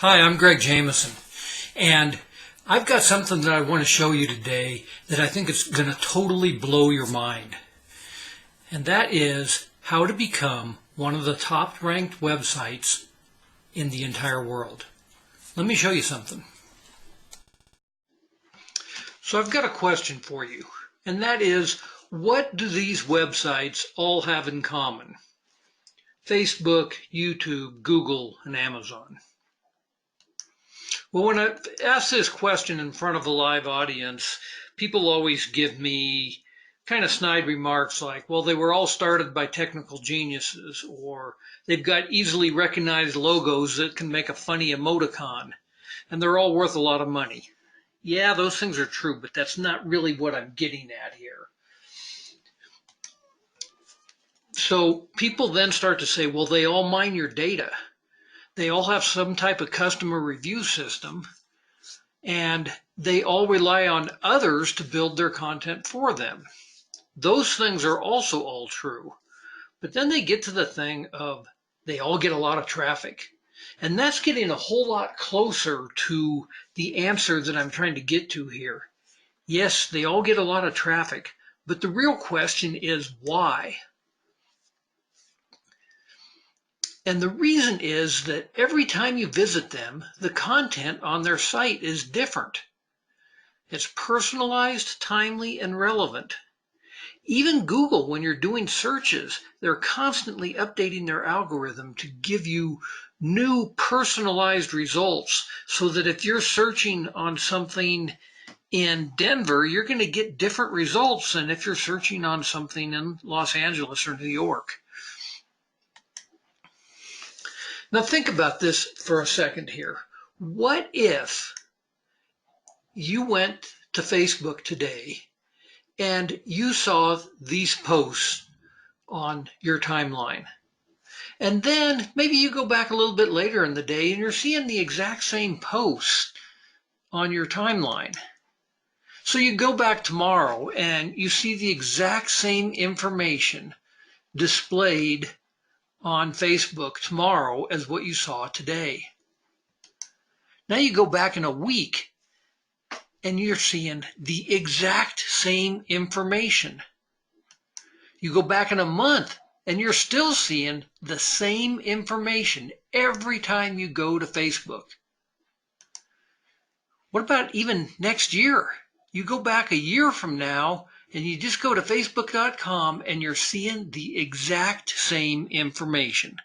Hi, I'm Greg Jameson, and I've got something that I want to show you today that I think is going to totally blow your mind. And that is how to become one of the top ranked websites in the entire world. Let me show you something. So I've got a question for you, and that is, what do these websites all have in common? Facebook, YouTube, Google, and Amazon. Well, when I ask this question in front of a live audience, people always give me kind of snide remarks like, well, they were all started by technical geniuses, or they've got easily recognized logos that can make a funny emoticon, and they're all worth a lot of money. Yeah, those things are true, but that's not really what I'm getting at here. So people then start to say, well, they all mine your data. They all have some type of customer review system, and they all rely on others to build their content for them. Those things are also all true. But then they get to the thing of they all get a lot of traffic. And that's getting a whole lot closer to the answer that I'm trying to get to here. Yes, they all get a lot of traffic, but the real question is why? And the reason is that every time you visit them, the content on their site is different. It's personalized, timely, and relevant. Even Google, when you're doing searches, they're constantly updating their algorithm to give you new personalized results so that if you're searching on something in Denver, you're going to get different results than if you're searching on something in Los Angeles or New York. Now think about this for a second here. What if you went to Facebook today and you saw these posts on your timeline? And then maybe you go back a little bit later in the day and you're seeing the exact same post on your timeline. So you go back tomorrow and you see the exact same information displayed on Facebook tomorrow as what you saw today. Now you go back in a week and you're seeing the exact same information. You go back in a month and you're still seeing the same information every time you go to Facebook. What about even next year? You go back a year from now and you just go to facebook.com and you're seeing the exact same information.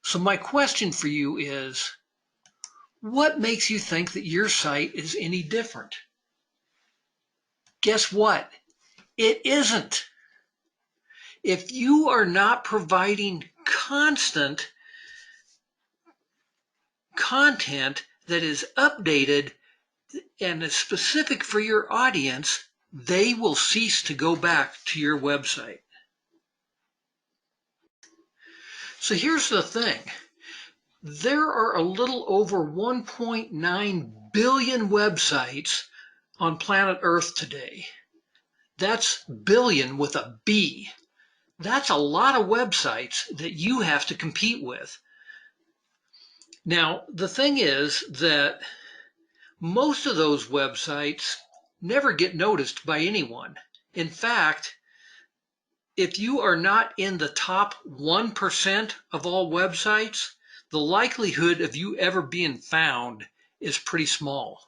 So my question for you is, what makes you think that your site is any different? Guess what? It isn't. If you are not providing constant content that is updated and is specific for your audience, they will cease to go back to your website. So here's the thing. There are a little over 1.9 billion websites on planet Earth today. That's billion with a B. That's a lot of websites that you have to compete with. Now, the thing is that most of those websites never get noticed by anyone. In fact, if you are not in the top 1% of all websites, the likelihood of you ever being found is pretty small.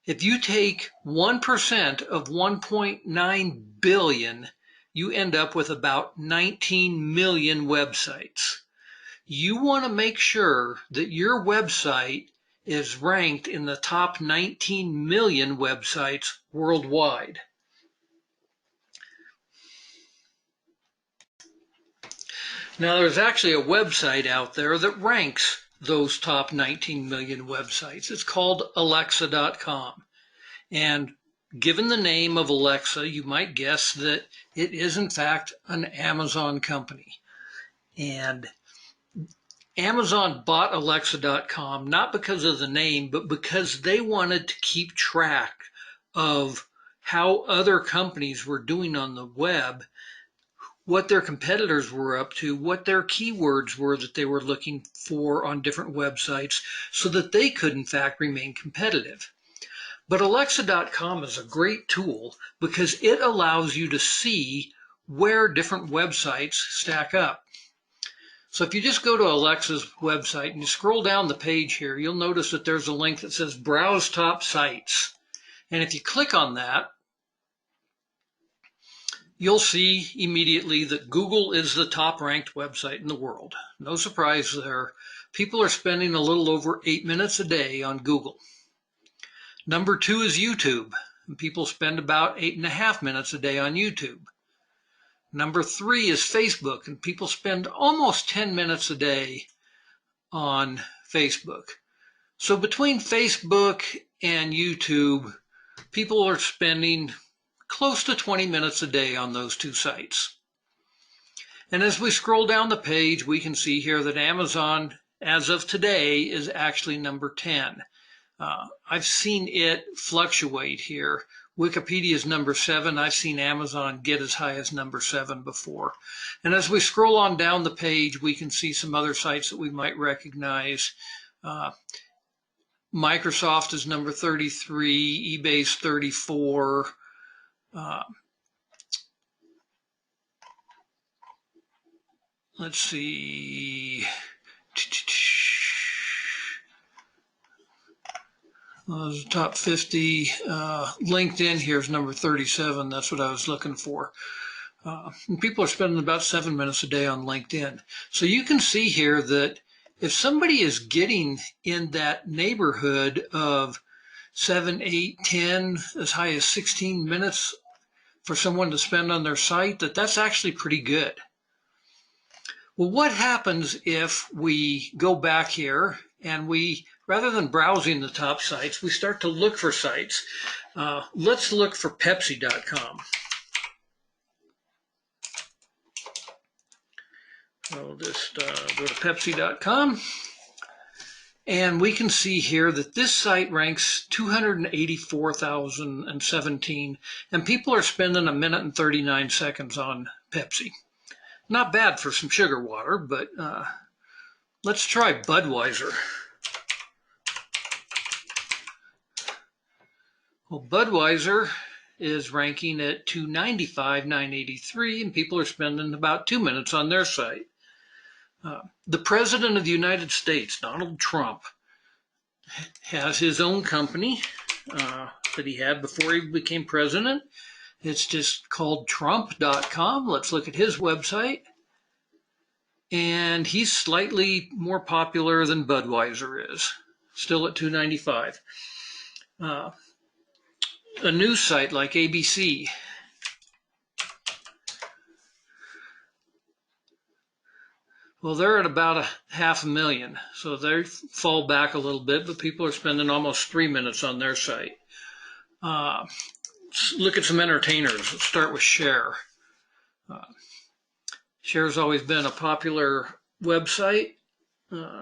If you take 1% of 1.9 billion, you end up with about 19 million websites. You want to make sure that your website is ranked in the top 19 million websites worldwide. Now, there's actually a website out there that ranks those top 19 million websites. It's called Alexa.com. And given the name of Alexa, you might guess that it is, in fact, an Amazon company. And Amazon bought Alexa.com not because of the name, but because they wanted to keep track of how other companies were doing on the web what their competitors were up to, what their keywords were that they were looking for on different websites so that they could, in fact, remain competitive. But Alexa.com is a great tool because it allows you to see where different websites stack up. So if you just go to Alexa's website and you scroll down the page here, you'll notice that there's a link that says Browse Top Sites. And if you click on that, you'll see immediately that Google is the top ranked website in the world. No surprise there. People are spending a little over 8 minutes a day on Google. Number 2 is YouTube, and people spend about 8.5 minutes a day on YouTube. Number 3 is Facebook, and people spend almost 10 minutes a day on Facebook. So between Facebook and YouTube, people are spending close to 20 minutes a day on those two sites. And as we scroll down the page, we can see here that Amazon, as of today, is actually number 10. I've seen it fluctuate here. Wikipedia is number 7. I've seen Amazon get as high as number 7 before. And as we scroll on down the page, we can see some other sites that we might recognize. Microsoft is number 33, eBay's 34. Let's see. Top 50. LinkedIn here is number 37. That's what I was looking for. And people are spending about 7 minutes a day on LinkedIn. So you can see here that if somebody is getting in that neighborhood of 7, 8, 10, as high as 16 minutes for someone to spend on their site, that's actually pretty good. Well, what happens if we go back here and we, rather than browsing the top sites, we start to look for sites? Let's look for Pepsi.com. I'll just go to Pepsi.com. And we can see here that this site ranks 284,017, and people are spending 1 minute and 39 seconds on Pepsi. Not bad for some sugar water, but let's try Budweiser. Well, Budweiser is ranking at 295,983, and people are spending about 2 minutes on their site. The President of the United States, Donald Trump, has his own company that he had before he became president. It's just called Trump.com. Let's look at his website. And he's slightly more popular than Budweiser is, still at 295. A news site like ABC. Well, they're at about 500,000, so they fall back a little bit, but people are spending almost 3 minutes on their site. Look at some entertainers. Let's start with Cher. Cher's always been a popular website.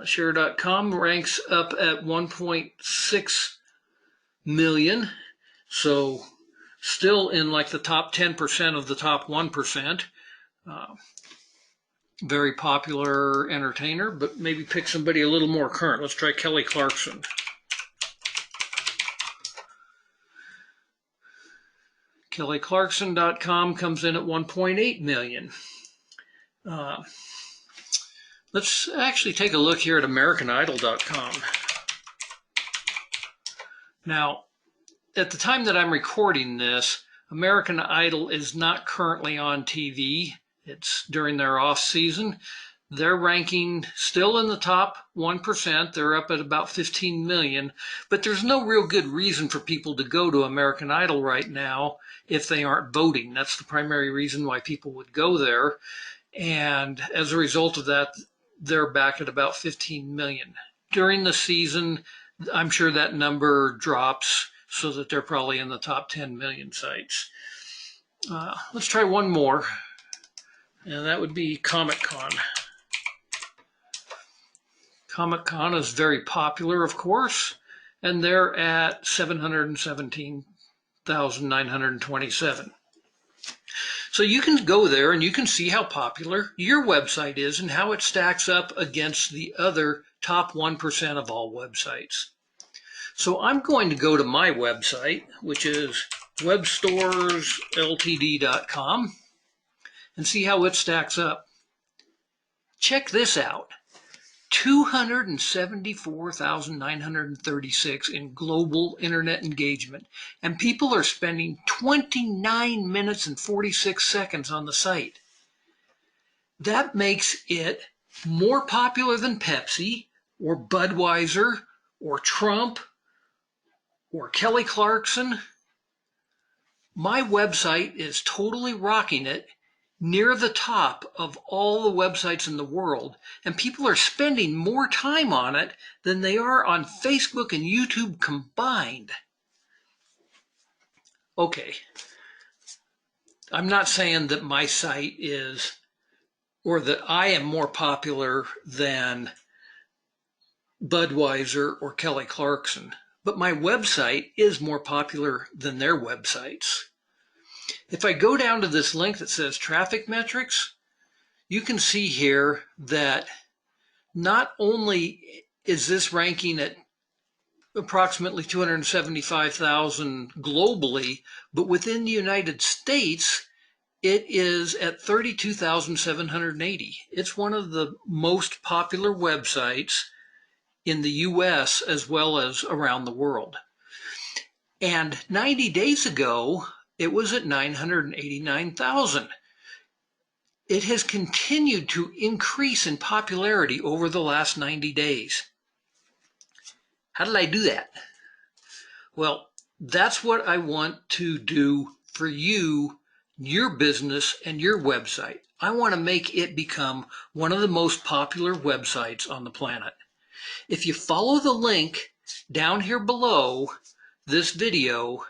Cher.com ranks up at 1.6 million, so still in like the top 10% of the top 1%. Very popular entertainer, but maybe pick somebody a little more current. Let's try Kelly Clarkson. KellyClarkson.com comes in at 1.8 million. Let's actually take a look here at AmericanIdol.com. Now, at the time that I'm recording this, American Idol is not currently on TV. It's during their off season. They're ranking still in the top 1%. They're up at about 15 million, but there's no real good reason for people to go to American Idol right now if they aren't voting. That's the primary reason why people would go there. And as a result of that, they're back at about 15 million. During the season, I'm sure that number drops so that they're probably in the top 10 million sites. Let's try one more. And that would be Comic-Con. Comic-Con is very popular, of course, and they're at 717,927. So you can go there and you can see how popular your website is and how it stacks up against the other top 1% of all websites. So I'm going to go to my website, which is webstoresltd.com, and see how it stacks up. Check this out. 274,936 in global internet engagement, and people are spending 29 minutes and 46 seconds on the site. That makes it more popular than Pepsi or Budweiser or Trump or Kelly Clarkson. My website is totally rocking it, near the top of all the websites in the world, and people are spending more time on it than they are on Facebook and YouTube combined. Okay, I'm not saying that my site is, or that I am more popular than Budweiser or Kelly Clarkson, but my website is more popular than their websites. If I go down to this link that says traffic metrics, you can see here that not only is this ranking at approximately 275,000 globally, but within the United States, it is at 32,780. It's one of the most popular websites in the US as well as around the world. And 90 days ago, it was at 989,000. It has continued to increase in popularity over the last 90 days. How did I do that? Well, that's what I want to do for you, your business, and your website. I want to make it become one of the most popular websites on the planet. If you follow the link down here below this video,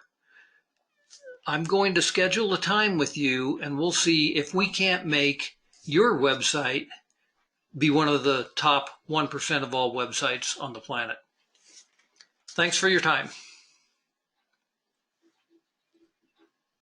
I'm going to schedule a time with you and we'll see if we can't make your website be one of the top 1% of all websites on the planet. Thanks for your time.